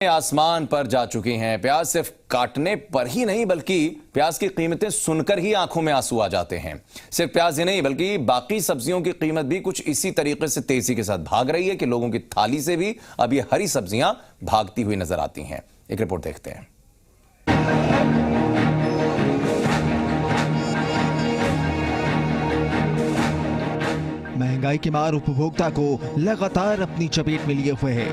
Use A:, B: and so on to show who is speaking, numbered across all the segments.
A: आसमान पर जा चुकी हैं। प्याज सिर्फ काटने पर ही नहीं बल्कि प्याज की कीमतें सुनकर ही आंखों में आंसू आ जाते हैं। सिर्फ प्याज ही नहीं बल्कि बाकी सब्जियों की कीमत भी कुछ इसी तरीके से तेजी के साथ भाग रही है कि लोगों की थाली से भी अब ये हरी सब्जियां भागती हुई नजर आती हैं। एक रिपोर्ट देखते हैं।
B: महंगाई की मार उपभोक्ता को लगातार अपनी चपेट में लिए हुए है।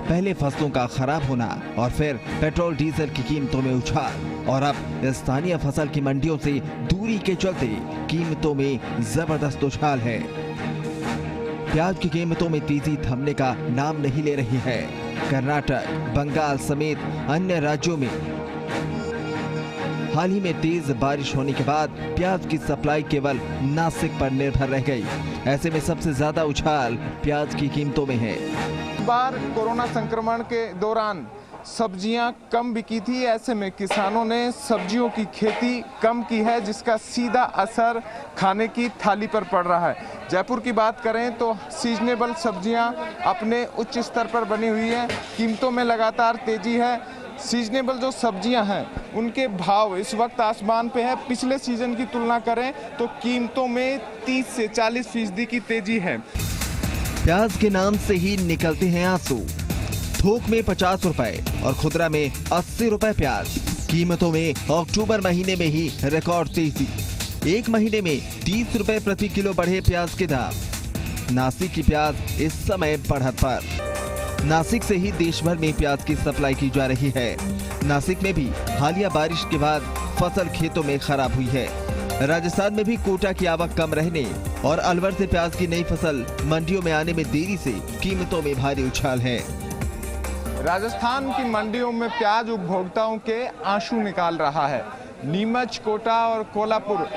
B: पहले फसलों का खराब होना और फिर पेट्रोल डीजल की कीमतों में उछाल और अब स्थानीय फसल की मंडियों से दूरी के चलते कीमतों में जबरदस्त उछाल है। प्याज की कीमतों में तेजी थमने का नाम नहीं ले रही है। कर्नाटक, बंगाल समेत अन्य राज्यों में हाल ही में तेज बारिश होने के बाद प्याज की सप्लाई केवल नासिक पर निर्भर रह गई। ऐसे में सबसे ज्यादा उछाल प्याज की कीमतों में है।
C: इस बार कोरोना संक्रमण के दौरान सब्जियां कम बिकी थी। ऐसे में किसानों ने सब्जियों की खेती कम की है, जिसका सीधा असर खाने की थाली पर पड़ रहा है। जयपुर की बात करें तो सीजनेबल सब्जियां अपने उच्च स्तर पर बनी हुई है। कीमतों में लगातार तेजी है। सीजनेबल जो सब्जियां हैं उनके भाव इस वक्त आसमान पे है। पिछले सीजन की तुलना करें तो कीमतों में 30 से 40% की तेजी है।
B: प्याज के नाम से ही निकलते हैं आंसू। थोक में 50 रुपए और खुदरा में 80 रुपए प्याज। कीमतों में अक्टूबर महीने में ही रिकॉर्ड तेजी। एक महीने में 30 रुपए प्रति किलो बढ़े प्याज के दाम। नासिक की प्याज इस समय बढ़त पर। नासिक से ही देश भर में प्याज की सप्लाई की जा रही है। नासिक में भी हालिया बारिश के बाद फसल खेतों में खराब हुई है। राजस्थान में भी कोटा की आवक कम रहने और अलवर से प्याज की नई फसल मंडियों में आने में देरी से कीमतों में भारी उछाल है।
C: राजस्थान की मंडियों में प्याज उपभोक्ताओं के आंसू निकाल रहा है। नीमच, कोटा और कोल्हापुर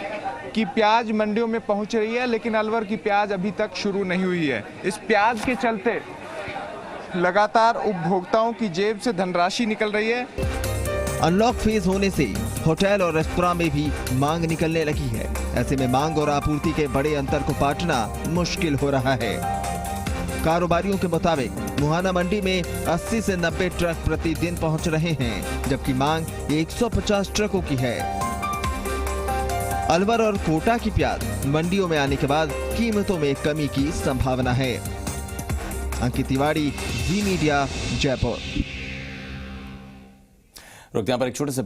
C: की प्याज मंडियों में पहुंच रही है, लेकिन अलवर की प्याज अभी तक शुरू नहीं हुई है। इस प्याज के चलते लगातार उपभोक्ताओं की जेब से धनराशि निकल रही है।
B: अनलॉक फेज होने से होटल और रेस्तरां में भी मांग निकलने लगी है। ऐसे में मांग और आपूर्ति के बड़े अंतर को पाटना मुश्किल हो रहा है। कारोबारियों के मुताबिक मुहाना मंडी में 80 से 90 ट्रक प्रतिदिन पहुंच रहे हैं, जबकि मांग 150 ट्रकों की है। अलवर और कोटा की प्याज मंडियों में आने के बाद कीमतों में कमी की संभावना है। अंकित तिवारी, जी मीडिया, जयपुर।
A: रुकते हैं पर एक छोटे से